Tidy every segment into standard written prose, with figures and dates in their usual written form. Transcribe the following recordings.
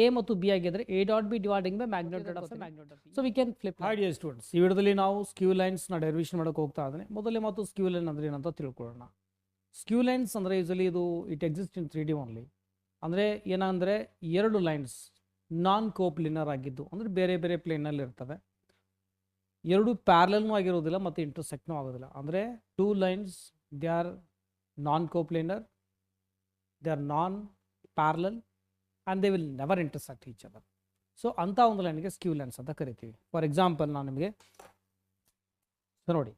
A ಮತ್ತು B ಆಗಿದ್ರೆ A dot B dividing by magnitude of magnitude of so we can flip. Hi dear students, ಈ ವಿಡಿಯೋದಲ್ಲಿ ನಾವು ಸ್ಕ್ಯೂ ಲೈನ್ಸ್ನ derivation ಮಾಡೋಕೆ ಹೋಗ್ತಾ ಇದ್ದೇನೆ. ಮೊದಲೇ ಮತ್ತು ಸ್ಕ್ಯೂ ಲೈನ್ ಅಂದರೆ ಏನಂತ ತಿಳ್ಕೊಳ್ಳೋಣ. ಸ್ಕ್ಯೂ ಲೈನ್ಸ್ ಅಂದರೆ ಯೂಸಲಿ ಇದು it exist in 3D only. ಅಂದರೆ ಏನಂದರೆ ಎರಡು ಲೈನ್ಸ್ ನಾನ್ ಕೋಪ್ಲಿನರ್ ಆಗಿದ್ದು, ಅಂದರೆ ಬೇರೆ ಬೇರೆ ಪ್ಲೇನಲ್ಲಿ ಇರ್ತವೆ. ಎರಡು ಪ್ಯಾರಲಲ್ನೂ ಆಗಿರೋದಿಲ್ಲ ಮತ್ತು ಇಂಟರ್ಸೆಕ್ಟ್ನೂ ಆಗೋದಿಲ್ಲ. ಅಂದರೆ two lines they are non coplanar, they are non parallel and they will never intersect each other. So ಅಂಥ ಒಂದು ಲೈನ್ಗೆ ಸ್ಕ್ಯೂ ಲೈನ್ಸ್ ಅಂತ ಕರಿತೀವಿ. ಫಾರ್ ಎಕ್ಸಾಂಪಲ್ ನಾನು ನಿಮಗೆ ನೋಡಿ,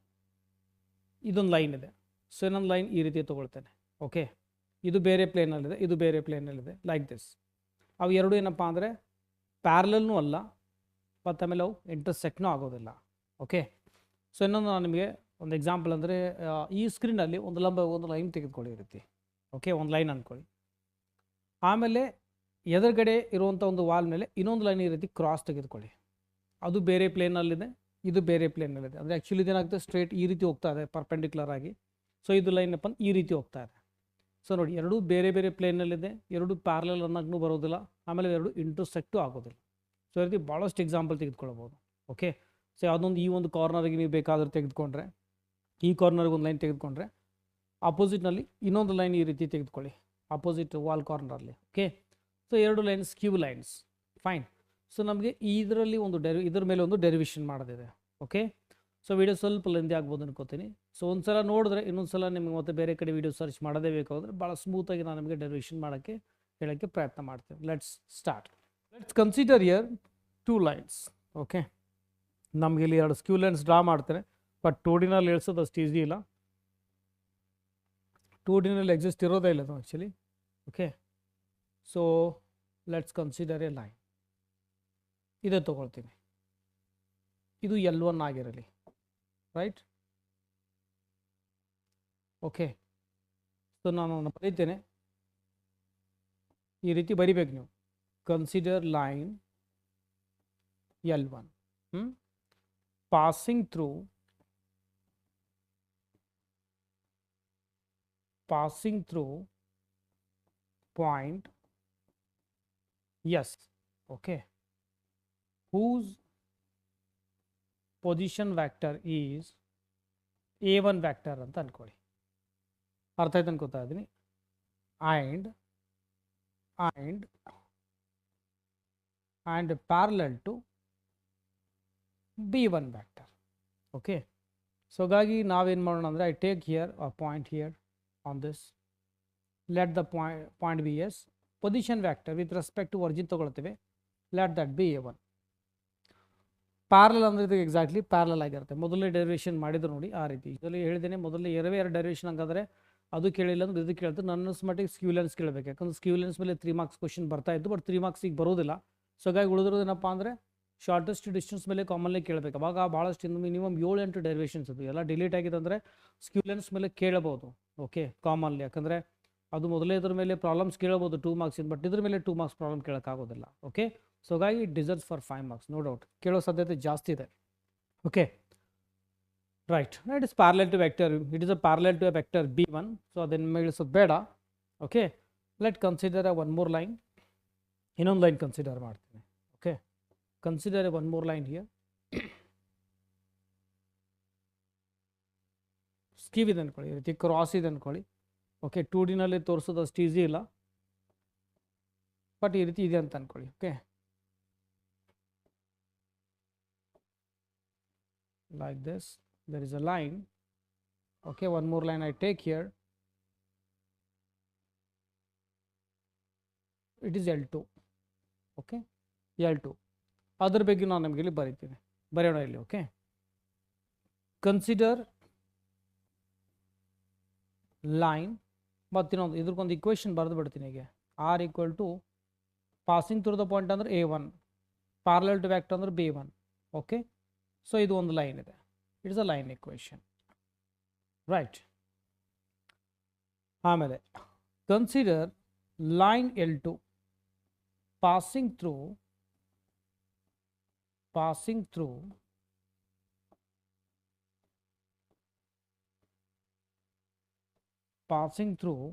ಇದೊಂದು ಲೈನ್ ಇದೆ. ಸೊ ಇನ್ನೊಂದು ಲೈನ್ ಈ ರೀತಿ ತೊಗೊಳ್ತೇನೆ. ಓಕೆ, ಇದು ಬೇರೆ ಪ್ಲೇನಲ್ಲಿದೆ, ಇದು ಬೇರೆ ಪ್ಲೇನಲ್ಲಿದೆ, ಲೈಕ್ ದಿಸ್. ಅವು ಎರಡು ಏನಪ್ಪ ಅಂದರೆ ಪ್ಯಾರಲಲ್ನೂ ಅಲ್ಲ ಮತ್ತು ಆಮೇಲೆ ಅವು ಇಂಟರ್ಸೆಕ್ಟ್ನೂ ಆಗೋದಿಲ್ಲ. ಓಕೆ, ಸೊ ಇನ್ನೊಂದು ನಾನು ನಿಮಗೆ ಒಂದು ಎಕ್ಸಾಂಪಲ್ ಅಂದರೆ ಈ ಸ್ಕ್ರೀನಲ್ಲಿ ಒಂದು ಲೈನ್ ತೆಗೆದುಕೊಳ್ಳಿ ಈ ರೀತಿ. ಓಕೆ, ಒಂದು ಲೈನ್ ಅಂದ್ಕೊಳ್ಳಿ. ಆಮೇಲೆ ಎದುರುಗಡೆ ಇರುವಂಥ ಒಂದು ವಾಲ್ ಮೇಲೆ ಇನ್ನೊಂದು ಲೈನ್ ಈ ರೀತಿ ಕ್ರಾಸ್ ತೆಗೆದುಕೊಳ್ಳಿ. ಅದು ಬೇರೆ ಪ್ಲೇನಲ್ಲಿದೆ, ಇದು ಬೇರೆ ಪ್ಲೇನಲ್ಲಿದೆ. ಅಂದರೆ ಆ್ಯಕ್ಚುಲಿ ಇದೇನಾಗುತ್ತೆ, ಸ್ಟ್ರೇಟ್ ಈ ರೀತಿ ಹೋಗ್ತಾ ಇದೆ ಪರ್ಪೆಂಡಿಕ್ಯುಲರ್ ಆಗಿ. ಸೊ ಇದು ಲೈನ್ ಅಪ್ಪ ಈ ರೀತಿ ಹೋಗ್ತಾ ಇದೆ. ಸೊ ನೋಡಿ, ಎರಡೂ ಬೇರೆ ಬೇರೆ ಪ್ಲೇನಲ್ಲಿದೆ, ಎರಡು ಪ್ಯಾರಲಲ್ ಅನ್ನೋಕ್ಕೂ ಬರೋದಿಲ್ಲ, ಆಮೇಲೆ ಎರಡು ಇಂಟರ್ಸೆಕ್ಟು ಆಗೋದಿಲ್ಲ. ಸೊ ಈ ರೀತಿ ಭಾಳಷ್ಟು ಎಕ್ಸಾಂಪಲ್ ತೆಗೆದುಕೊಳ್ಬೋದು. ಓಕೆ, ಸೊ ಯಾವುದೊಂದು ಈ ಒಂದು ಕಾರ್ನರ್ಗೆ ನೀವು ಬೇಕಾದರೂ ತೆಗೆದುಕೊಂಡ್ರೆ, ಈ ಕಾರ್ನರ್ಗೆ ಒಂದು ಲೈನ್ ತೆಗೆದುಕೊಂಡ್ರೆ ಆಪೋಸಿಟ್ನಲ್ಲಿ ಇನ್ನೊಂದು ಲೈನ್ ಈ ರೀತಿ ತೆಗೆದುಕೊಳ್ಳಿ, ಆಪೋಸಿಟ್ ವಾಲ್ ಕಾರ್ನರಲ್ಲಿ. ಓಕೆ, ಸೊ ಎರಡು ಲೈನ್ ಸ್ಕ್ಯೂ ಲೈನ್ಸ್. ಫೈನ್. ಸೊ ನಮಗೆ ಇದರಲ್ಲಿ ಇದ್ರ ಮೇಲೆ ಒಂದು ಡೆರಿವೇಷನ್ ಮಾಡೋದಿದೆ. ಓಕೆ, ಸೊ ವಿಡಿಯೋ ಸ್ವಲ್ಪ ಲೆಂದಿ ಆಗ್ಬೋದು ಅನ್ಕೋತೀನಿ. ಸೊ ಒಂದು ಸಲ ನೋಡಿದ್ರೆ ಇನ್ನೊಂದು ಸಲ ನಿಮಗೆ ಮತ್ತೆ ಬೇರೆ ಕಡೆ ವಿಡಿಯೋ ಸರ್ಚ್ ಮಾಡೋದೇ ಬೇಕಾದರೆ ಭಾಳ ಸ್ಮೂತಾಗಿ ನಾನು ನಿಮಗೆ ಡೆರಿವೇಷನ್ ಹೇಳೋಕ್ಕೆ ಪ್ರಯತ್ನ ಮಾಡ್ತೀನಿ. Let's start. Let's consider year two lines. Okay, ನಮಗೆ ಇಲ್ಲಿ ಎರಡು ಸ್ಕ್ಯೂ ಲೈನ್ಸ್ ಡ್ರಾ ಮಾಡ್ತೇನೆ. ಬಟ್ 2Dನಲ್ಲಿ ಇಳಿಸೋದು ಅಷ್ಟು ಈಸಿ ಇಲ್ಲ. 2Dನಲ್ಲಿ ಎಕ್ಸಿಸ್ಟ್ ಇರೋದೇ ಇಲ್ಲ ಅದು actually. Okay, so let's consider A line. ಇದೇ ತೊಗೊಳ್ತೀನಿ. ಇದು L1 ಆಗಿರಲಿ, ರೈಟ್? ಓಕೆ, ಸೊ ನಾನು ಬರೀತೇನೆ, ಈ ರೀತಿ ಬರಿಬೇಕು ನೀವು. Consider line L1 passing through point S. Okay, whose position vector is A1 vector ಅಂತ ಅನ್ಕೊಳ್ಳಿ. ಅರ್ಥ ಆಯ್ತು ಅನ್ಕೋತಾ ಇದ್ದೀನಿ. and parallel to B1 vector. Okay, so ಹಾಗಾಗಿ ನಾವೇನು ಮಾಡೋಣ ಅಂದರೆ I take here a point here on this. Let the point be S position vector with respect to origin ತೊಗೊಳ್ತೇವೆ. Let that be A1. Parallel ಅಂದರೆ ಇದು exactly parallel ಆಗಿರುತ್ತೆ. ಮೊದಲೇ derivation ಮಾಡಿದ್ರು ನೋಡಿ ಆ ರೀತಿ. ಇದರಲ್ಲಿ ಹೇಳಿದ್ದೇನೆ, ಮೊದಲೇ ಎರಡು ಡೆರಿವೇಷನ್ ಹಂಗಾದರೆ ಅದು ಕೇಳಿಲ್ಲ ಅಂದ್ರೆ ಇದು ಕೇಳ್ತಾರೆ. ನನ್ನ ಮಟ್ಟಿಗೆ ಸ್ಕ್ಯೂ ಲೈನ್ಸ್ ಕೇಳಬೇಕು, ಯಾಕಂದ್ರೆ ಸ್ಕ್ಯೂ ಲೈನ್ಸ್ ಮೇಲೆ 3 ಮಾರ್ಕ್ಸ್ ಕ್ವಶನ್ ಬರ್ತಾ ಇತ್ತು. ಬಟ್ 3 ಮಾರ್ಕ್ಸ್ ಈಗ ಬರೋದಿಲ್ಲ. ಸೊ ಹಾಗಾಗಿ ಉಳಿದಿರೋದೇನಪ್ಪ ಅಂದರೆ ಶಾರ್ಟೆಸ್ಟ್ ಡಿಸ್ಟೆನ್ಸ್ ಮೇಲೆ ಕಾಮನ್ಲಿ ಕೇಳಬೇಕು. ಅವಾಗ ಭಾಳಷ್ಟು ಮಿನಿಮಮ್ 7-8 ಡೆರಿವೇಷನ್ಸ್ ಅದು ಎಲ್ಲ ಡಿಲೀಟ್ ಆಗಿದೆ ಅಂದರೆ ಸ್ಕ್ಯೂ ಲೈನ್ಸ್ ಮೇಲೆ ಕೇಳಬಹುದು. ಓಕೆ, ಕಾಮನ್ಲಿ, ಯಾಕಂದರೆ ಅದು ಮೊದಲೇ ಇದ್ರ ಮೇಲೆ ಪ್ರಾಬ್ಲಮ್ಸ್ ಕೇಳಬಹುದು 2 ಮಾರ್ಕ್ಸಿಂದ. ಬಟ್ ಇದ್ರ ಮೇಲೆ 2 ಮಾರ್ಕ್ಸ್ ಪ್ರಾಬ್ಲಮ್ ಕೇಳೋಕ್ಕಾಗೋದಿಲ್ಲ. ಓಕೆ, ಸೊ ಹಾಗಾಗಿ it deserves for 5 marks, no doubt. ಕೇಳೋ ಸಾಧ್ಯತೆ ಜಾಸ್ತಿ ಇದೆ. Okay, right. It is parallel to vector, it is a parallel to a vector B1. So ಅದನ್ನು ಇಳಿಸೋದು ಬೇಡ. Okay, let consider one more line. ಇನ್ನೊಂದು ಲೈನ್ ಕನ್ಸಿಡರ್ ಮಾಡ್ತೀನಿ. Okay, consider one more line here. Skew ಇದೆ ಅಂದ್ಕೊಳ್ಳಿ, ಈ ರೀತಿ cross ಇದೆ ಅಂದ್ಕೊಳ್ಳಿ. ಓಕೆ, 2Dನಲ್ಲಿ ತೋರಿಸೋದು ಅಷ್ಟು ಈಸಿ ಇಲ್ಲ, ಬಟ್ ಈ ರೀತಿ ಇದೆ ಅಂತ ಅಂದ್ಕೊಳ್ಳಿ. Okay, like this, there is a line. Okay, one more line I take here. It is L2. Okay, L2. ಅದರ ಬಗ್ಗೆ ನಾನು ನಿಮಗೆ ಇಲ್ಲಿ ಬರೀತೀನಿ, ಬರೆಯೋಣ ಇಲ್ಲಿ. Okay, consider line. ಮತ್ತಿನ್ನೊಂದು ಇದ್ರಕ್ಕೊಂದು ಇಕ್ವೇಷನ್ ಬರೆದು ಬಿಡ್ತೀನಿ. ಹೀಗೆ R = passing through the point ಅಂದರೆ A1, ಪ್ಯಾರಲಲ್ ಟು ವೆಕ್ಟರ್ ಅಂದರೆ B1. ಓಕೆ, ಸೊ ಇದು ಒಂದು ಲೈನ್ ಇದೆ. It's a line equation, right? ಆಮೇಲೆ consider line L2 passing through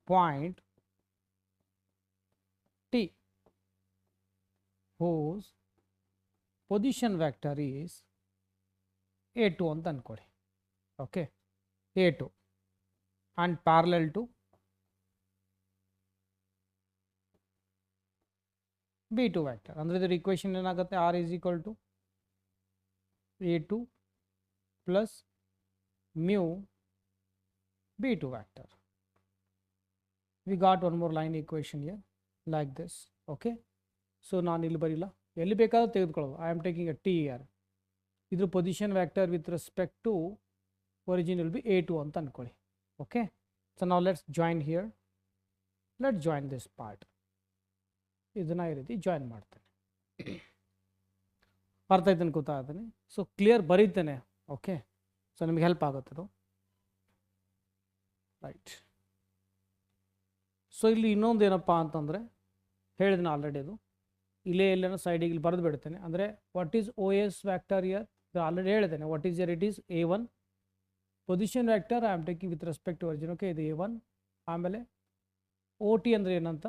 point T. whose position vector is a2 ಅಂತ ಅನ್ಕೊಳ್ಳಿ. Okay, a2 and parallel to b2 vector. ಅಂದರೆ ಇದರ equation ಏನಾಗುತ್ತೆ, r is equal to a2 plus mu b2 vector. We got one more line equation here like this. Okay, so ನಾನು ಇಲ್ಲಿ ಬರಿಲ್ಲ, ಎಲ್ಲಿ ಬೇಕಾದ್ರೂ ತೆಗೆದುಕೊಳ್ಳೋದು. I am taking a t here. ಇದ್ರ position vector with respect to origin will be a2 ಅಂತ ಅನ್ಕೊಳ್ಳಿ. Okay, so ನಾವು let's join here, let join this part. ಇದನ್ನ ಈ ರೀತಿ ಜಾಯಿನ್ ಮಾಡ್ತೇನೆ. ಅರ್ಥ ಆಯ್ತು ಅನ್ಕೋತಾ ಇದ್ದೀನಿ. ಸೊ ಕ್ಲಿಯರ್ ಬರೀತೇನೆ. ಓಕೆ, ಸೊ ನಿಮಗೆ ಹೆಲ್ಪ್ ಆಗುತ್ತದು. ರೈಟ್. ಸೊ ಇಲ್ಲಿ ಇನ್ನೊಂದು ಏನಪ್ಪ ಅಂತಂದರೆ ಹೇಳಿದ್ದೀನಿ ಆಲ್ರೆಡಿ, ಅದು ಇಲ್ಲೇ ಎಲ್ಲೇನೋ ಸೈಡಿಗೆ ಇಲ್ಲಿ ಬರೆದು ಬಿಡ್ತೇನೆ. ಅಂದರೆ what is O S vector here already ಹೇಳಿದ್ದೇನೆ. What is here, it is a1 position vector I am taking with respect to origin. Okay, ಇದು a1. ಆಮೇಲೆ ಓ ಟಿ ಅಂದರೆ ಏನಂತ,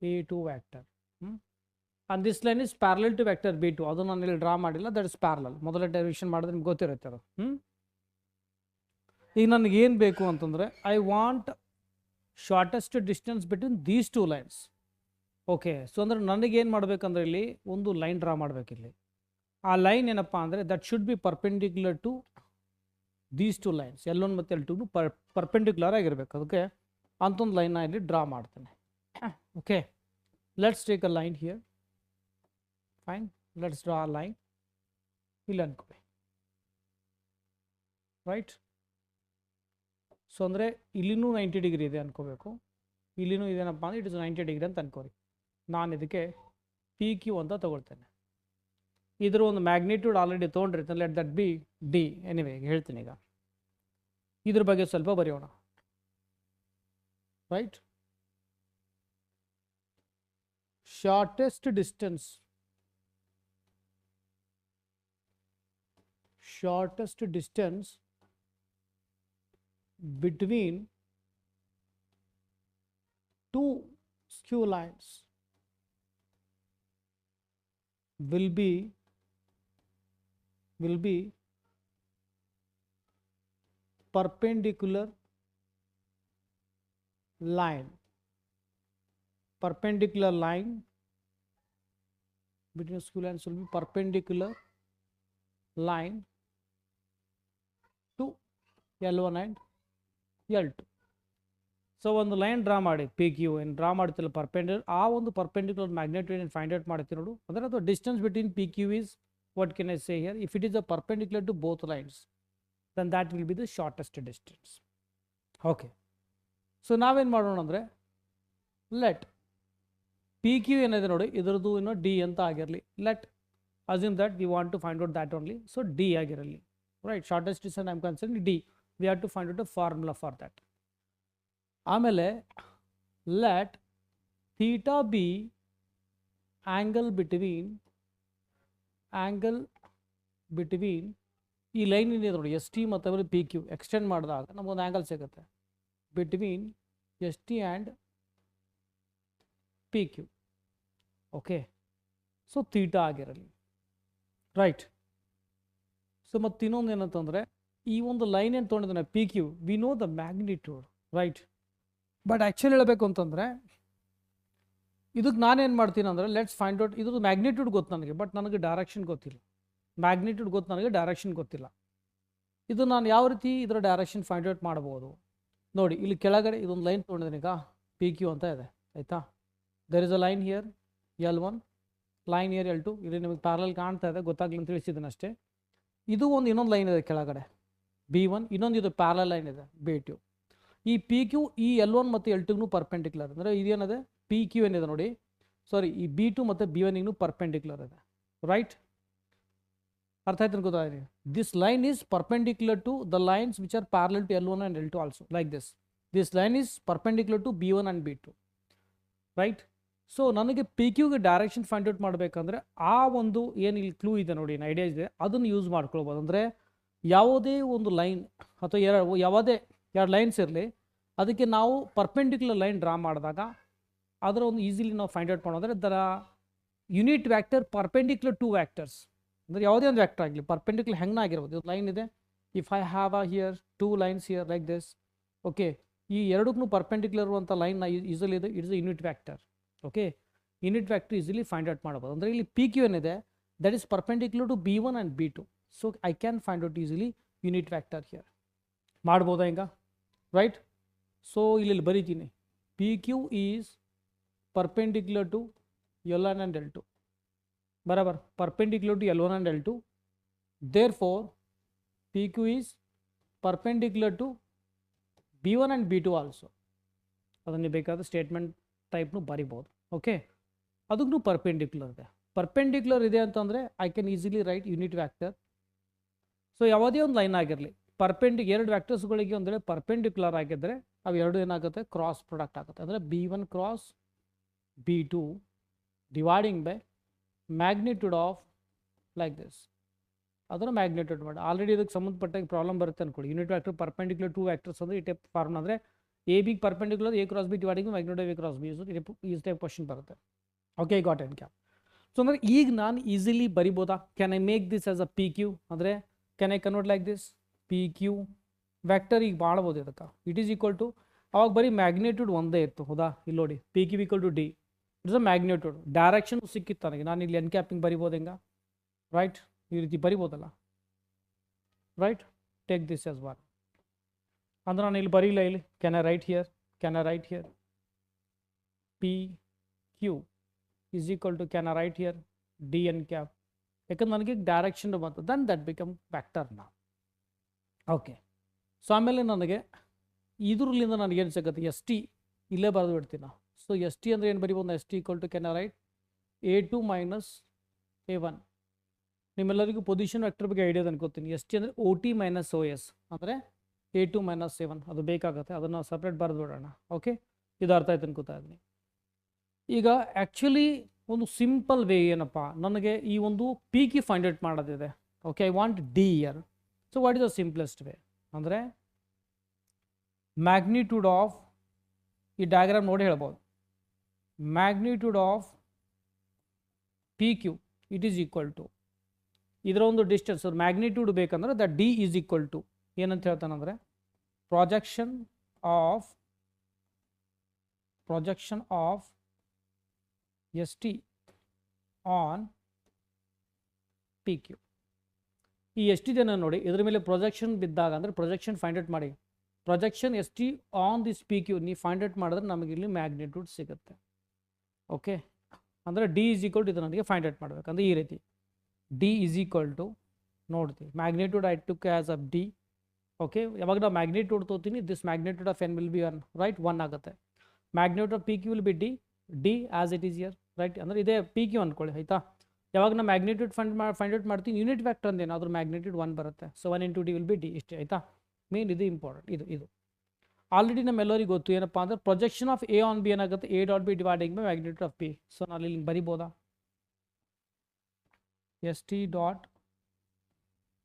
a2 vector. And this line is parallel to vector b2. ಅದು ನಾನು ಇಲ್ಲಿ draw ಮಾಡಿಲ್ಲ, that is parallel. ಮೊದಲ derivation ಮಾಡಿದ್ರೆ ನಿಮ್ಗೆ ಗೊತ್ತಿರುತ್ತೆ ಅದು. ಈಗ ನನಗೆ ಏನು ಬೇಕು ಅಂತಂದರೆ, I want shortest distance between these two lines. Okay, so ಅಂದರೆ ನನಗೇನು ಮಾಡಬೇಕಂದ್ರೆ ಇಲ್ಲಿ ಒಂದು ಲೈನ್ ಡ್ರಾ ಮಾಡಬೇಕಿಲ್ಲಿ. ಆ ಲೈನ್ ಏನಪ್ಪ ಅಂದರೆ that should be perpendicular to these two lines, L1 ಮತ್ತು L2 ಪರ್ಪೆಂಡಿಕ್ಯುಲರ್ ಆಗಿರಬೇಕು. ಅದಕ್ಕೆ ಅಂತೊಂದು ಲೈನ್ನ ಇಲ್ಲಿ ಡ್ರಾ ಮಾಡ್ತೇನೆ. Okay, let's take a line here. Fine, let's draw a line ಇಲ್ಲಿ ಅನ್ಕೊಳ್ಳಿ. ರೈಟ್. ಸೊ ಅಂದರೆ ಇಲ್ಲಿನೂ 90 ಡಿಗ್ರಿ ಇದೆ ಅನ್ಕೋಬೇಕು, ಇಲ್ಲಿನೂ ಇದೇನಪ್ಪ ಅಂದರೆ ಇಟ್ ಇಸ್ 90 ಡಿಗ್ರಿ ಅಂತ ಅನ್ಕೋರಿ. ನಾನು ಇದಕ್ಕೆ ಪಿ ಕ್ಯೂ ಅಂತ ತಗೊಳ್ತೇನೆ. ಇದರ ಒಂದು ಮ್ಯಾಗ್ನಿಟ್ಯೂಡ್ ಆಲ್ರೆಡಿ ತೊಗೊಂಡಿರ್ತೀನಿ, let that be D. Anyway ಹೇಳ್ತೀನಿ. ಈಗ ಇದ್ರ ಬಗ್ಗೆ ಸ್ವಲ್ಪ ಬರೆಯೋಣ. Right. Shortest distance between two skew lines will be perpendicular line between skew lines will be perpendicular line to L1 and L2. So ಒಂದು ಲೈನ್ ಡ್ರಾ ಮಾಡಿ, P Q ಏನು draw ಮಾಡ್ತಿಲ್ಲ ಪರ್ಪೆಂಡಿಕ್ಯುಲರ್, ಆ ಒಂದು ಪರ್ಪೆಂಡಿಕ್ಯುಲರ್ ಮ್ಯಾಗ್ನೆಟ್ಯೂಡ್ ಏನು find out ಮಾಡ್ತೀವಿ ನೋಡು. ಅಂದರೆ ಅದು distance between P Q is what can I say here, if it is a perpendicular to both lines then that will be the shortest distance. Okay, so ನಾವೇನು ಮಾಡೋಣ ಅಂದರೆ let P Q ಏನಿದೆ ನೋಡಿ, ಇದರದ್ದು ಏನೋ ಡಿ ಅಂತ ಆಗಿರಲಿ. Let assume that we want to find out that only. So D ಆಗಿರಲಿ. Right, shortest distance I am considering D. We have to find out a formula for that. ಆಮೇಲೆ let theta be angle between ಈ line ಇದೆ ನೋಡಿ, S T ಮತ್ತು P Q extend ಮಾಡಿದಾಗ ನಮಗೊಂದು angle ಸಿಗುತ್ತೆ between S T and P Q. Okay, so theta ಆಗಿರಲಿ. Right. So ಮತ್ತು ಇನ್ನೊಂದು ಏನಂತಂದರೆ, ಈ ಒಂದು ಲೈನ್ ಏನು ತೊಗೊಂಡಿದ್ದಾನೆ P Q, we know the magnitude. Right. But actually ಹೇಳಬೇಕು ಅಂತಂದರೆ ಇದಕ್ಕೆ ನಾನೇನು ಮಾಡ್ತೀನಿ ಅಂದರೆ ಲೆಟ್ಸ್ ಫೈಂಡ್ ಔಟ್ ಇದ್ರದ್ದು ಮ್ಯಾಗ್ನಿಟ್ಯೂಡ್ ಗೊತ್ತು ನನಗೆ, ಬಟ್ ನನಗೆ ಡೈರೆಕ್ಷನ್ ಗೊತ್ತಿಲ್ಲ. ಮ್ಯಾಗ್ನಿಟ್ಯೂಡ್ ಗೊತ್ತು ನನಗೆ, ಡೈರೆಕ್ಷನ್ ಗೊತ್ತಿಲ್ಲ. ಇದು ನಾನು ಯಾವ ರೀತಿ ಇದರ ಡೈರೆಕ್ಷನ್ ಫೈಂಡ್ ಔಟ್ ಮಾಡ್ಬೋದು ನೋಡಿ. ಇಲ್ಲಿ ಕೆಳಗಡೆ ಇದೊಂದು ಲೈನ್ ತೊಗೊಂಡಿದ್ದೀನಿ ಈಗ, ಪಿ ಕ್ಯೂ ಅಂತ ಇದೆ. ಆಯಿತಾ, there is a line here L1, line here L2. ಇಲ್ಲಿ ನಿಮಗೆ ಪ್ಯಾರಲಲ್ ಕಾಣ್ತಾ ಇದೆ, ಗೊತ್ತಾಗ್ಲಿ ಅಂತ ತಿಳಿಸಿದ್ದೀನಿ ಅಷ್ಟೇ. ಇದು ಒಂದು ಇನ್ನೊಂದು ಲೈನ್ ಇದೆ ಕೆಳಗಡೆ B1, ಇನ್ನೊಂದು ಇದು ಪ್ಯಾರಲಲ್ ಲೈನ್ ಇದೆ B2. ಈ ಪಿ ಕ್ಯೂ ಈ L1 ಮತ್ತು L2ಗೂ ಪರ್ಪೆಂಡಿಕ್ಯುಲರ್. ಅಂದರೆ ಇದೇನಿದೆ ಪಿ ಕ್ಯೂ ಏನಿದೆ ನೋಡಿ, ಸಾರಿ ಈ B2 ಮತ್ತು B1ಗೂ ಪರ್ಪೆಂಡಿಕ್ಯುಲರ್ ಇದೆ. ರೈಟ್, ಅರ್ಥ ಆಯ್ತು ಅನ್ಕೋತಾ. This line is perpendicular to the lines which are parallel to L1 and L2 also, like this. This line is perpendicular to B1 and B2. Right. So ನನಗೆ P ಕ್ಯೂಗೆ direction find out ಮಾಡಬೇಕಂದ್ರೆ ಆ ಒಂದು ಏನು ಇಲ್ಲಿ clue ಇದೆ ನೋಡಿ, idea ಇದೆ, ಅದನ್ನು ಯೂಸ್ ಮಾಡ್ಕೊಳ್ಬೋದು. ಅಂದರೆ ಯಾವುದೇ ಒಂದು ಲೈನ್ ಅಥವಾ ಯಾವುದೇ ಎರಡು ಲೈನ್ಸ್ ಇರಲಿ, ಅದಕ್ಕೆ ನಾವು ಪರ್ಪೆಂಡಿಕ್ಯುಲರ್ ಲೈನ್ ಡ್ರಾ ಮಾಡಿದಾಗ ಅದರ ಒಂದು ಈಸಿಲಿ ನಾವು ಫೈಂಡ್ ಔಟ್ ಮಾಡೋದ್ರೆ there unit vector perpendicular to vectors ಅಂದರೆ ಯಾವುದೇ ಒಂದು ವ್ಯಾಕ್ಟರ್ ಆಗಲಿ ಪರ್ಪೆಂಡಿಕ್ಯುಲರ್ ಹೆಂಗೆ ಆಗಿರ್ಬೋದು. ಇದು ಲೈನ್ ಇದೆ, if I have here 2 lines here like this, okay, ಈ ಎರಡಕ್ಕೂ ಪರ್ಪೆಂಡಿಕ್ಯುಲರ್ ಅಂತ ಲೈನ್ ಯೂಸಲಿ ಇದೆ, it's unit vector. Okay, unit vector easily find out ಮಾಡ್ಬೋದು. ಅಂದರೆ ಇಲ್ಲಿ ಪಿ ಕ್ಯೂ ಏನಿದೆ that is perpendicular to B1 and B2. So I can find out easily unit vector here. ಮಾಡ್ಬೋದಾ ಹಿಂಗ, ರೈಟ್? ಸೊ ಇಲ್ಲಿ ಬರೀತೀನಿ, P Q is perpendicular to L1 and L2, बराबर, perpendicular to L1 and L2, therefore PQ is perpendicular to B1 and B2 also. ಅದನ್ನು ಬೇಕಾದ statement ಟೈಪ್ನು ಬರಿಬೋದು. Okay, ಅದಕ್ಕೂ perpendicular ಇದೆ. ಪರ್ಪೆಂಡಿಕ್ಯುಲರ್ ಇದೆ ಅಂತಂದರೆ I can easily right unit vector. So ಯಾವುದೇ ಒಂದು ಲೈನ್ ಆಗಿರಲಿ ಎರಡು ವ್ಯಾಕ್ಟರ್ಸ್ಗಳಿಗೆ ಒಂದು ವೇಳೆ ಪರ್ಪೆಂಡಿಕ್ಯುಲರ್ ಆಗಿದ್ದರೆ ಅವು ಎರಡು ಏನಾಗುತ್ತೆ, ಕ್ರಾಸ್ ಪ್ರಾಡಕ್ಟ್ ಆಗುತ್ತೆ. ಅಂದರೆ B1 cross B2 dividing by magnitude of like this. ಅದನ್ನು ಮ್ಯಾಗ್ನಿಟ್ಯೂಡ್ ಮಾಡಿ. ಆಲ್ರೆಡಿ ಇದಕ್ಕೆ ಸಂಬಂಧಪಟ್ಟಾಗ ಪ್ರಾಬ್ಲಮ್ ಬರುತ್ತೆ ಅನ್ಕೊಳ್ಳಿ. Unit vector perpendicular to vectors ಅಂದರೆ ಈ ಟೈಪ್ ಫಾರ್ಮ್ ಅಂದರೆ A B perpendicular A cross B dividing magnitude of A cross B. ಈ ಟೈಪ್ ಕ್ವಶನ್ ಬರುತ್ತೆ. Okay, got N cap. So ಅಂದರೆ ಈಗ ನಾನು ಈಸಿಲಿ ಬರಿಬೋದಾ? Can I make this as a P Q? ಅಂದರೆ can I convert like this P Q vector ಈಗ ಮಾಡ್ಬೋದು. ಇದಕ್ಕೆ ಇಟ್ ಈಸ್ ಈಕ್ವಲ್ ಟು, ಅವಾಗ ಬರೀ ಮ್ಯಾಗ್ನಿಟ್ಯೂಡ್ ಒಂದೇ ಇತ್ತು, ಹೌದಾ? ಇಲ್ಲಿ ನೋಡಿ, P Q equal to D, it's a magnitude. Direction ಸಿಕ್ಕಿತ್ತು ನನಗೆ, ನಾನು ಇಲ್ಲಿ ಎನ್ ಕ್ಯಾಪಿಂಗ್ ಬರಿಬೋದು ಹೆಂಗ, ರೈಟ್? ಈ ರೀತಿ ಬರಿಬೋದಲ್ಲ, right? Take this as one. ಅಂದ್ರೆ ನಾನು ಇಲ್ಲಿ ಬರೀಲ್ಲ, ಇಲ್ಲಿ can I write here P Q is equal to can I write here D N cap, ಯಾಕಂದ್ರೆ ನನಗೆ ಡೈರೆಕ್ಷನ್ ಬಂತು, ದೆನ್ ದಟ್ ಬಿಕಮ್ ವ್ಯಾಕ್ಟರ್ ನಾ. ಓಕೆ, ಸೊ ಆಮೇಲೆ ನನಗೆ ಇದರಲ್ಲಿಂದ ನನಗೇನು ಸಿಗುತ್ತೆ, ಎಸ್ ಟಿ ಇಲ್ಲೇ ಬರೆದು ಬಿಡ್ತೀನಿ ನಾವು. ಸೊ ಎಸ್ ಟಿ ಅಂದರೆ ಏನು ಬರಿಬೋದು? S T equal to can I write A2 minus A1. ನಿಮ್ಮೆಲ್ಲರಿಗೂ ಪೊಸಿಷನ್ ವೆಕ್ಟರ್ ಬಗ್ಗೆ ಐಡಿಯಾದ ಅನ್ಕೋತೀನಿ. ಎಸ್ ಟಿ ಅಂದರೆ O T minus O S ಅಂದರೆ A2 ಮೈನಸ್ A1. ಅದು ಬೇಕಾಗುತ್ತೆ, ಅದನ್ನು ಸಪ್ರೇಟ್ ಬರೆದು ಬಿಡೋಣ. ಓಕೆ, ಇದು ಅರ್ಥ ಆಯ್ತು ಅನ್ಕೋತಾ ಇದ್ದೀನಿ. ಈಗ ಆ್ಯಕ್ಚುಲಿ ಒಂದು ಸಿಂಪಲ್ ವೇ ಏನಪ್ಪ, ನನಗೆ ಈ ಒಂದು ಪಿ ಕ್ಯೂ ಫೈಂಡ್ ಔಟ್ ಮಾಡೋದಿದೆ. Okay, I want D here. So what is the simplest way ಅಂದರೆ ಮ್ಯಾಗ್ನಿಟ್ಯೂಡ್ ಆಫ್, ಈ ಡಯಾಗ್ರಾಮ್ ನೋಡಿ ಹೇಳ್ಬೋದು, magnitude of P Q it is equal to ಇದರ ಒಂದು ಡಿಸ್ಟೆನ್ಸ್, ಮ್ಯಾಗ್ನಿಟ್ಯೂಡ್ ಬೇಕಂದ್ರೆ the D is equal to ಏನಂತ ಹೇಳ್ತಾನಂದರೆ projection of S T on P Q. ಈ ಎಸ್ ಟಿದೇನ ನೋಡಿ, ಇದ್ರ ಮೇಲೆ ಪ್ರೊಜೆಕ್ಷನ್ ಬಿದ್ದಾಗ ಅಂದರೆ ಪ್ರೊಜೆಕ್ಷನ್ ಫೈಂಡ್ ಔಟ್ ಮಾಡಿ, projection S T on this P Q ನೀವು ಫೈಂಡ್ ಔಟ್ ಮಾಡಿದ್ರೆ ನಮಗೆ ಇಲ್ಲಿ ಮ್ಯಾಗ್ನಿಟ್ಯೂಡ್ ಸಿಗುತ್ತೆ. ಓಕೆ, ಅಂದರೆ ಡಿ ಈಸ್ ಈಕ್ವಲ್ ಟು ಇದು ನನಗೆ ಫೈಂಡ್ ಔಟ್ ಮಾಡಬೇಕಂದ್ರೆ ಈ ರೀತಿ ಡಿ ಈಸ್ ಈಕ್ವಲ್ ಟು ನೋಡ್ತೀವಿ, magnitude I took as of D. Okay, ಯಾವಾಗ ನಾವು ಮ್ಯಾಗ್ನಿಟ್ಯೂಡ್ ತೊಗೋತೀನಿ, this magnitude of N will be one, right? 1 ಆಗುತ್ತೆ. Magnitude of P Q will be D as it is here, right? ಅಂದರೆ ಇದೇ P Q ಅಂದ್ಕೊಳ್ಳಿ, ಆಯಿತಾ? ಯಾವಾಗ ನಾವು ಮ್ಯಾಗ್ನಿಟ್ಯೂಡ್ ಫೈಂಡ್ ಔಟ್ ಮಾಡ್ತೀನಿ, ಯೂನಿಟ್ ವ್ಯಾಕ್ಟರ್ ಅಂದೇನು ಅದ್ರ ಮ್ಯಾಗ್ನಿಟ್ಯೂಡ್ 1 ಬರುತ್ತೆ. So 1 × D will be D, ಇಷ್ಟೇ, ಆಯಿತಾ? ಮೇನ್ ಇದು ಇಂಪಾರ್ಟೆಂಟ್. ಇದು ಆಲ್ರೆಡಿ ನಮ್ಮೆಲ್ಲರಿಗೂ ಗೊತ್ತು ಏನಪ್ಪ ಅಂದರೆ projection of A on B ಏನಾಗುತ್ತೆ, A dot B dividing by magnitude of P. So ನಾನು ಇಲ್ಲಿ ಬರಿಬೋದಾ, S T dot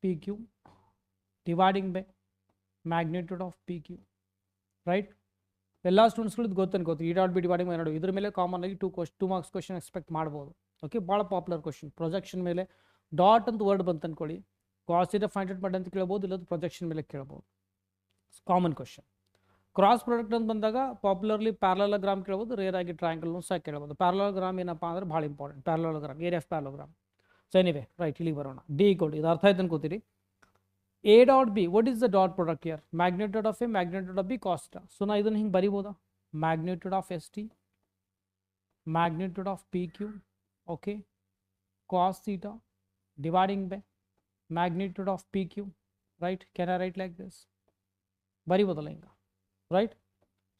P Q dividing by magnitude of P Q, right? ಎಲ್ಲ ಸ್ಟೂಡೆಂಟ್ಸ್ಗಳು ಗೊತ್ತು ಅನ್ಕೋತೀವಿ, E dot B dividing by ನೋಡಿ. ಇದ್ರ ಮೇಲೆ ಕಾಮನ್ ಆಗಿ 2 ಮಾರ್ಕ್ಸ್ ಕ್ವಶನ್ ಎಕ್ಸ್ಪೆಕ್ಟ್ ಮಾಡ್ಬೋದು. ಓಕೆ, ಭಾಳ ಪಾಪ್ಯುಲರ್ ಕ್ವಶನ್. ಪ್ರೊಜೆಕ್ಷನ್ ಮೇಲೆ ಡಾಟ್ ಅಂತ ವರ್ಡ್ ಬಂತು ಅನ್ಕೊಳ್ಳಿ, ಕಾಸ್ ಥೀಟಾ ಫೈಂಡ್ ಔಟ್ ಮಾಡಿ ಅಂತ ಕೇಳ್ಬೋದು, ಇಲ್ಲದು ಪ್ರೊಜೆಕ್ಷನ್ ಮೇಲೆ ಕೇಳ್ಬೋದು. Common question. ಕ್ರಾಸ್ ಪ್ರಾಡಕ್ಟ್ ಅಂತ ಬಂದಾಗ ಪಾಪ್ಯುಲರ್ಲಿ ಪ್ಯಾರಲೋಗ್ರಾಮ್ ಕೇಳ್ಬೋದು, ರೇರ್ ಆಗಿ ಟ್ರಯಾಂಗಲ್ನು ಸಹ ಕೇಳ್ಬೋದು. ಪ್ಯಾರಲೋಗ್ರಾಮ್ ಏನಪ್ಪ ಅಂದ್ರೆ ಭಾಳ important, parallelogram, area of parallelogram. So anyway, right, ಇಲ್ಲಿಗೆ ಬರೋಣ. ಡಿ ಈಕ್ವಲ್ ಟು, ಇದು ಅರ್ಥ ಆಯ್ತು ಅನ್ಕೋತೀರಿ. A dot B, what is the dot product here? Magnitude of A, magnitude of B, cos theta. So ನಾ ಇದನ್ನು ಹಿಂಗೆ ಬರಿಬೋದಾ, magnitude of S T, magnitude of P Q, okay, cos theta dividing by magnitude of P Q, right? Can I write like this? ಬರಿಬೋದಲ್ಲ ಹಿಂಗೆ, right?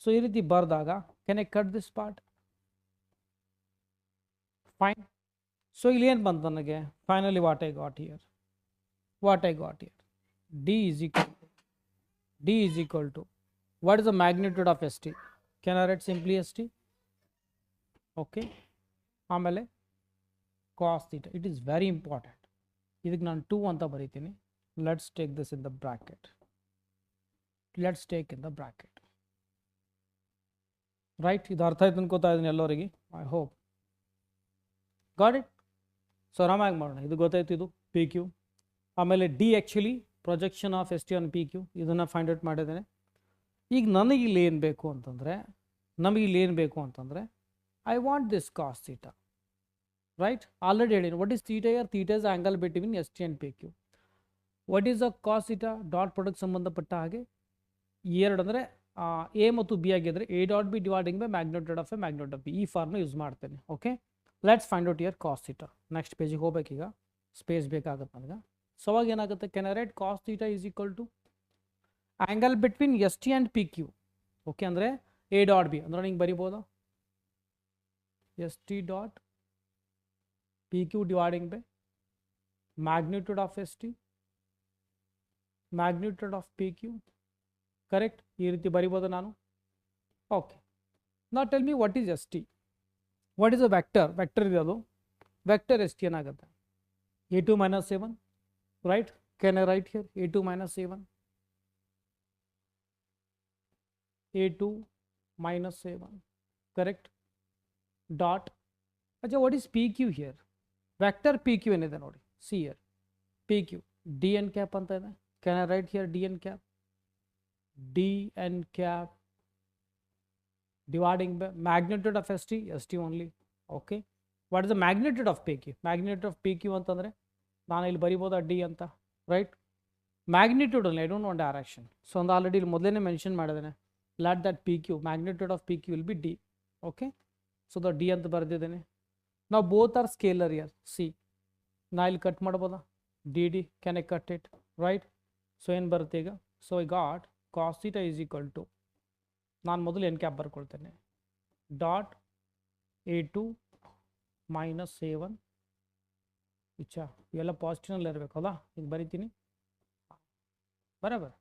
So ಈ ರೀತಿ ಬರೆದಾಗ can I cut this part? Fine. So ಇಲ್ಲಿ ಏನು ಬಂತು ನನಗೆ finally, what I got here D is equal to what is the magnitude of S T? Can I write simply S T? Okay, ಆಮೇಲೆ cos theta. It is very important. ಇದಕ್ಕೆ ನಾನು 2 ಅಂತ ಬರೀತೀನಿ. Let's take this in the bracket. Right, ಇದು ಅರ್ಥ ಆಯ್ತು ಅನ್ಕೋತಾ ಇದ್ದೀನಿ ಎಲ್ಲರಿಗೆ, I hope. Got it. So ಆರಾಮಾಗಿ ಮಾಡೋಣ. ಇದು ಗೊತ್ತಾಯ್ತು, ಇದು ಪಿ ಕ್ಯೂ. ಆಮೇಲೆ D actually projection of S T on P Q, ಇದನ್ನು ಫೈಂಡ್ ಔಟ್ ಮಾಡಿದ್ದೇನೆ. ಈಗ ನನಗಿಲ್ಲಿ ಏನು ಬೇಕು ಅಂತಂದರೆ, ನಮಗಿಲ್ಲಿ ಏನು ಬೇಕು ಅಂತಂದರೆ I want this cos theta, right. Already ಹೇಳೀನಿ what is theta here. Theta is angle between S T and P Q. What is a cos theta? Dot product ಸಂಬಂಧಪಟ್ಟ ಹಾಗೆ ಎರಡು ಅಂದರೆ ಎ ಮತ್ತು ಬಿ ಆಗಿದ್ದರೆ A dot B dividing by magnitude of A magnitude of B, ಈ ಫಾರ್ಮ್ನ use ಮಾಡ್ತೇನೆ. Okay, let's find out here cos theta. Next ಪೇಜಿಗೆ ಹೋಗ್ಬೇಕೀಗ, ಸ್ಪೇಸ್ ಬೇಕಾಗುತ್ತೆ ನನಗೆ. ಸೊ ಅವಾಗ ಏನಾಗುತ್ತೆ, can I write cos theta is equal to angle between S T and P Q. Okay, ಅಂದರೆ ಎ ಡಾಟ್ ಬಿ ಅಂದರೆ ಹಿಂಗೆ ಬರಿಬೋದಾ, S T dot P Q dividing by magnitude of S T magnitude of P Q. Correct, ಈ ರೀತಿ ಬರಿಬೋದು ನಾನು. Okay, ನಾ tell me what is S T. What is a vector? Vector ಇದೆ, ಅದು ವೆಕ್ಟರ್ ಎಸ್ ಟಿ ಏನಾಗುತ್ತೆ, a2 minus a1, right? Can I write here a2 minus a1, a2 minus a1, correct? Dot. Acha, what is pq here? Vector pq ಏನಿದೆ ನೋಡಿ, see here pq dn cap ಅಂತ ಇದೆ. Can I write here dn cap? dn cap dividing by magnitude of st only. Okay, what is the magnitude of pq? Magnitude of pq ಅಂತಂದ್ರೆ ನಾನು ಇಲ್ಲಿ ಬರಿಬೋದಾ D ಅಂತ, right. Magnitude ಅಲ್ಲಿ I don't know direction. So ಒಂದು already ಇಲ್ಲಿ ಮೊದಲೇ mention ಮಾಡಿದ್ದೇನೆ, let that P Q magnitude of P Q will be D. Okay, so the D ಅಂತ ಬರೆದಿದ್ದೇನೆ. ನಾವು both are scalar here. See, ನಾ ಇಲ್ಲಿ ಕಟ್ ಮಾಡ್ಬೋದಾ D D, can I cut it, right. So ಏನು ಬರುತ್ತೆ ಈಗ, so I got cos theta is equal to, ನಾನು ಮೊದಲು ಎನ್ ಕ್ಯಾಪ್ ಬರ್ಕೊಳ್ತೇನೆ, ಡಾಟ್ a2 minus a1. ಇಚ್ಛಾ ಇವೆಲ್ಲ ಪಾಸಿಟಿವ್ನಲ್ಲಿ ಇರಬೇಕಲ್ಲ, ಈಗ ಬರಿತೀನಿ ಬರಾಬರ್,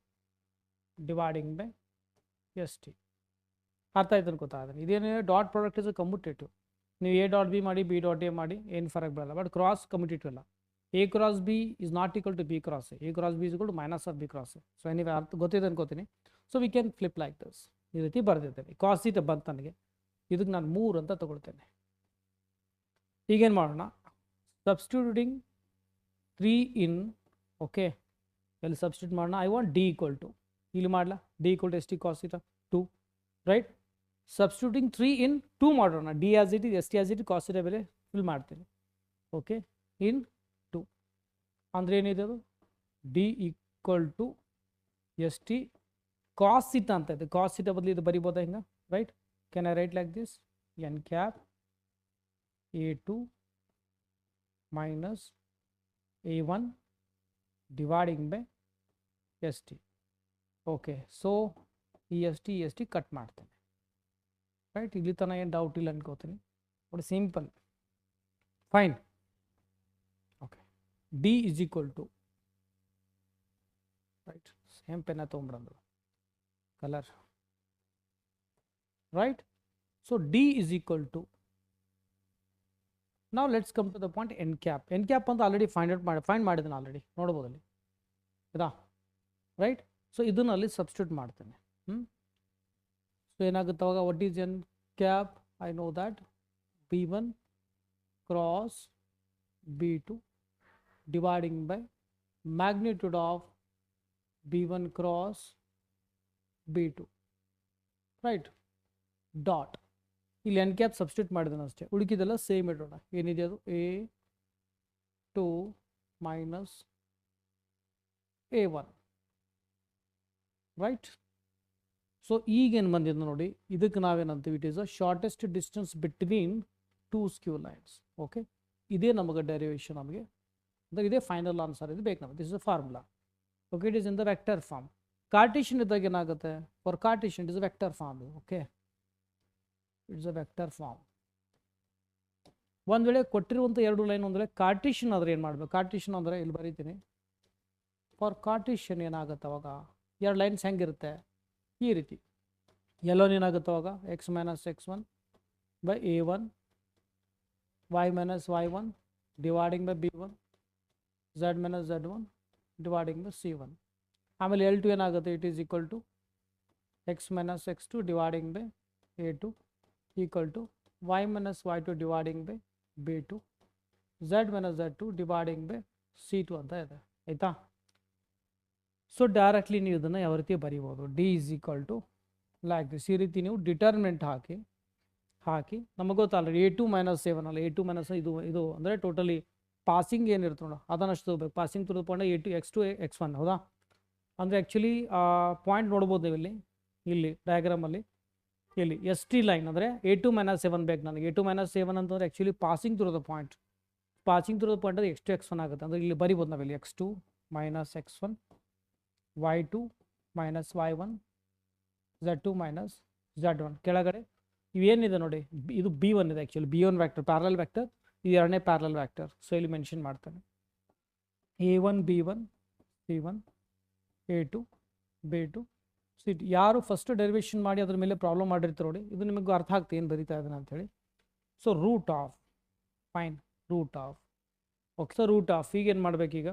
ಡಿವೈಡಿಂಗ್ ಬೈ ಎಸ್ ಟಿ. ಅರ್ಥ ಆಯ್ತು ಅನ್ಕೋತಾಯಿದ್ದೀನಿ. ಇದೇನು ಡಾಟ್ ಪ್ರಾಡಕ್ಟ್ ಇಸ್ ಕಮ್ಯುಟೇಟಿವ್. ನೀವು ಎ ಡಾಟ್ ಬಿ ಮಾಡಿ, ಬಿ ಡಾಟ್ ಎ ಮಾಡಿ, ಏನು ಫರಕ್ ಬರಲ್ಲ. ಬಟ್ ಕ್ರಾಸ್ ಕಮ್ಯುಟೇಟಿವ್ ಅಲ್ಲ. A cross B is not equal to B cross A cross B is equal to minus of B cross A. So ನೀವು ಅರ್ಥ ಗೊತ್ತಿದೆ ಅನ್ಕೋತೀನಿ. So we can flip like this, ಈ ರೀತಿ ಬರೆದಿದ್ದೇನೆ. ಕಾಸ್ ಥೀಟಾ ಬಂತು ನನಗೆ, ಇದಕ್ಕೆ ನಾನು 3 ಅಂತ ತಗೊಳ್ತೇನೆ. ಈಗೇನು ಮಾಡೋಣ, ಸಬ್ಸ್ಟಿಟ್ಯೂಟಿಂಗ್ 3 ಇನ್, ಓಕೆ, ಎಲ್ಲಿ ಸಬ್ಸ್ಟಿಟ್ಯೂಟ್ ಮಾಡೋಣ, I want D equal to, ಇಲ್ಲಿ ಮಾಡಲ D equal to S T cos theta 2, right. Substituting 3 in 2 ಮಾಡೋಣ, D as it is, S T as it, cos theta ಬೆಲೆ ಫಿಲ್ ಮಾಡ್ತೀನಿ. ಓಕೆ, ಇನ್ 2 ಅಂದರೆ ಏನಿದೆ ಅದು, D equal to S T cos theta ಅಂತ ಇದೆ. ಕಾಸ್ ಥೀಟಾ ಬದಲು ಇದು ಬರಿಬೋದಾ ಹಿಂಗೆ, right. Can I write like this, N cap a2 minus a1 dividing by st. Okay, so ಈ ಎಸ್ ಟಿ ಕಟ್ ಮಾಡ್ತೇನೆ, ರೈಟ್. ಇಲ್ಲಿ ತನಕ ಏನು ಡೌಟ್ ಇಲ್ಲ ಅನ್ಕೋತೀನಿ, but simple, fine. Okay, D is equal to, right, same ಪೆನ್ನ ತೊಗೊಂಡ್ಬಂದು colour, right. So D is equal to, now let's come to the point n cap. n cap ಅಂತ already find ಮಾಡಿದ್ದೇನೆ, already ನೋಡ್ಬೋದು ಅಲ್ಲಿ ಇದಾ, right. So ಇದನ್ನ ಅಲ್ಲಿ substitute ಮಾಡ್ತೇನೆ. ಸೊ ಏನಾಗುತ್ತೆ ಅವಾಗ, what is N cap? I know that b1 cross b2 dividing by magnitude of b1 cross b2, right. Dot ಇಲ್ಲಿ ಎನ್ ಕ್ಯಾಪ್ ಸಬ್ಸ್ಟಿಟ್ಯೂಟ್ ಮಾಡಿದ್ದಾನೆ ಅಷ್ಟೇ, ಉಳಿಕಿದೆಲ್ಲ ಸೇಮ್ ಇಡೋಣ. ಏನಿದೆ ಅದು, a2 minus a1, right. So ಈಗೇನು ಬಂದಿದ್ದು ನೋಡಿ, ಇದಕ್ಕೆ ನಾವೇನಂತೀವಿ, it is a shortest distance between 2 skew lines. Okay, ಇದೇ ನಮಗೆ ಡೆರಿವೇಶನ್, ನಮಗೆ ಅಂದರೆ ಇದೇ ಫೈನಲ್ ಆನ್ಸರ್, ಇದು ಬೇಕು ನಮಗೆ. This is a formula. Okay, it is in the vector form. Cartesian ಇದ್ದಾಗ ಏನಾಗುತ್ತೆ, for Cartesian it is a vector form. Okay, it's a vector form. ಒಂದು ವೇಳೆ ಕೊಟ್ಟಿರುವಂಥ 2 ಲೈನ್ ಅಂದರೆ ಕಾರ್ಟೇಷಿಯನ್ ಆದರೆ ಏನು ಮಾಡಬೇಕು, ಕಾರ್ಟೇಷಿಯನ್ ಅಂದರೆ ಇಲ್ಲಿ ಬರೀತೀನಿ. ಫಾರ್ ಕಾರ್ಟೇಷಿಯನ್ ಏನಾಗುತ್ತೆ ಅವಾಗ, 2 ಲೈನ್ಸ್ ಹೆಂಗಿರುತ್ತೆ, ಈ ರೀತಿ. ಎಲ್ಲೋನ್ ಏನಾಗುತ್ತೆ ಅವಾಗ, x minus x1 by a1, y minus y1 dividing by b1, z minus z1 dividing by c1. ಆಮೇಲೆ L2 ಏನಾಗುತ್ತೆ, it is equal to x minus x2 dividing by a2 equal to y minus y2 dividing by b2 Z minus Z2 dividing by C2 ಅಂತ ಇದೆ ಆಯಿತಾ. So directly ನೀವು ಇದನ್ನು ಯಾವ ರೀತಿ ಬರೀಬೋದು, D is equal to like this. ಈ ರೀತಿ ನೀವು ಡಿಟರ್ಮಿನೆಂಟ್ ಹಾಕಿ ನಮಗೆ ಗೊತ್ತಲ್ಲ A2 - 7 ಅಲ್ಲ, A2 - ಇದು ಅಂದರೆ ಟೋಟಲಿ ಪಾಸಿಂಗ್ ಏನಿರುತ್ತೆ ನೋಡ ಅದನ್ನಷ್ಟು ತಗೋಬೇಕು. Passing through the point A2 X2 X1 ಹೌದಾ. ಅಂದರೆ ಆ್ಯಕ್ಚುಲಿ ಪಾಯಿಂಟ್ ನೋಡ್ಬೋದು ನೀವು ಇಲ್ಲಿ ಡಯಾಗ್ರಾಮಲ್ಲಿ ಇಲ್ಲಿ ST ಲೈನ್ ಅಂದರೆ A2 - 7 ಬೇಕು ನನಗೆ. A2 - 7 ಅಂತಂದರೆ actually passing through the point ಅಂದರೆ X2 X1 ಆಗುತ್ತೆ. ಅಂದರೆ ಇಲ್ಲಿ ಬರಿಬೋದು ನಾವಿಲ್ಲಿ X2 - X1 Y2 - Y1 Z2 - Z1. ಕೆಳಗಡೆ ಇವೇನಿದೆ ನೋಡಿ, ಇದು B1 ಇದೆ actually. B1 vector parallel vector, ಇದು ಎರಡನೇ ಪ್ಯಾರಲಲ್ ವ್ಯಾಕ್ಟರ್. ಸೊ ಇಲ್ಲಿ ಮೆನ್ಷನ್ ಮಾಡ್ತಾನೆ A1 B1 C1 A2 B2 C2. ಯಾರು ಫಸ್ಟ್ ಡೆರಿವೇಷನ್ ಮಾಡಿ ಅದ್ರ ಮೇಲೆ ಪ್ರಾಬ್ಲಮ್ ಮಾಡಿರ್ತಾರೆ ನೋಡಿ, ಇದು ನಿಮಗೂ ಅರ್ಥ ಆಗ್ತದೆ ಏನು ಬರೀತಾ ಇದ್ದಾನೆ ಅಂಥೇಳಿ. So root of okay. So root of ಈಗ ಏನು ಮಾಡಬೇಕೀಗ,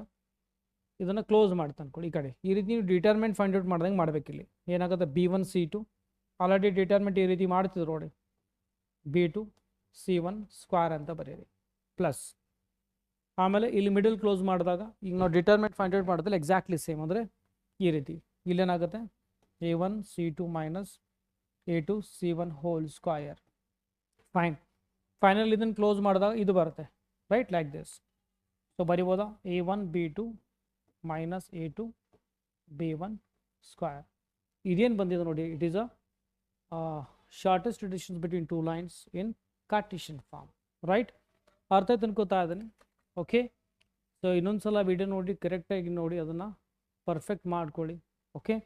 ಇದನ್ನು ಕ್ಲೋಸ್ ಮಾಡ್ತಾನೆ ಕೊಡಿ ಈ ಕಡೆ. ಈ ರೀತಿ ನೀವು ಡಿಟರ್ಮೆಂಟ್ ಫೈಂಡ್ ಔಟ್ ಮಾಡ್ದಂಗೆ ಮಾಡಬೇಕಿಲ್ಲಿ. ಏನಾಗುತ್ತೆ B1 C2 ಆಲ್ರೆಡಿ ಡಿಟರ್ಮೆಂಟ್ ಈ ರೀತಿ ಮಾಡ್ತಿದ್ರು ನೋಡಿ, B2 C1 ಸ್ಕ್ವೇರ್ ಅಂತ ಬರೀರಿ ಪ್ಲಸ್. ಆಮೇಲೆ ಇಲ್ಲಿ ಮಿಡಲ್ ಕ್ಲೋಸ್ ಮಾಡಿದಾಗ ಈಗ ನಾವು ಡಿಟರ್ಮೆಂಟ್ ಫೈಂಡ್ ಔಟ್ ಮಾಡಿದ್ರೆ ಎಕ್ಸಾಕ್ಟ್ಲಿ ಸೇಮ್. ಅಂದರೆ ಈ ರೀತಿ ಇಲ್ಲೇನಾಗುತ್ತೆ A1 C2 minus A2 C1 whole square. Final ಇದನ್ನು ಕ್ಲೋಸ್ ಮಾಡಿದಾಗ ಇದು ಬರುತ್ತೆ ರೈಟ್ ಲೈಕ್ ದಿಸ್. ಸೊ ಬರಿಬೋದಾ A1 B2 ಮೈನಸ್ A2 B1 ಸ್ಕ್ವಯರ್. ಇದೇನು ಬಂದಿದೆ ನೋಡಿ, it is a shortest distance between two lines in Cartesian form right. ಅರ್ಥ ಆಯ್ತು ಅನ್ಕೋತಾ ಇದ್ದೀನಿ. ಓಕೆ. ಸೊ ಇನ್ನೊಂದು ಸಲ ವಿಡಿಯೋ ನೋಡಿ ಕರೆಕ್ಟಾಗಿ ನೋಡಿ ಅದನ್ನು ಪರ್ಫೆಕ್ಟ್ ಮಾಡ್ಕೊಳ್ಳಿ. ಓಕೆ.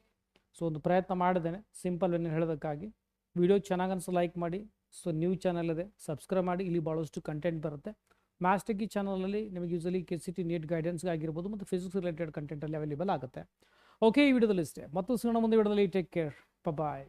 ಸೊ ಒಂದು ಪ್ರಯತ್ನ ಮಾಡಿದ್ದೇನೆ ಸಿಂಪಲ್ ವೇನೆ ಹೇಳೋದಕ್ಕಾಗಿ. ವಿಡಿಯೋ ಚೆನ್ನಾಗಿ ಅನ್ಸೋ ಲೈಕ್ ಮಾಡಿ. ಸೊ ನ್ಯೂ ಚಾನಲ್ ಇದೆ, ಸಬ್ಸ್ಕ್ರೈಬ್ ಮಾಡಿ. ಇಲ್ಲಿ ಭಾಳಷ್ಟು ಕಂಟೆಂಟ್ ಬರುತ್ತೆ. ಮ್ಯಾಥ್ಸ್ ಟೆಕ್ಕಿ ಚಾನಲಲ್ಲಿ ನಿಮಗೆ ಯೂಸಲಿ KCT ನೀಟ್ ಗೈಡೆನ್ಸ್ಗೆ ಆಗಿರ್ಬೋದು ಮತ್ತು ಫಿಸಿಕ್ಸ್ ರಿಲೇಟೆಡ್ ಕಂಟೆಂಟಲ್ಲಿ ಅವೈಲೇಬಲ್ ಆಗುತ್ತೆ. ಓಕೆ, ಈ ವಿಡಿಯೋದಲ್ಲಿ ಇಷ್ಟೇ. ಮತ್ತು ಸಿಗೋಣ ಮುಂದೆ ವಿಡಿಯೋದಲ್ಲಿ. ಟೇಕ್ ಕೇರ್, ಬಾಯ್.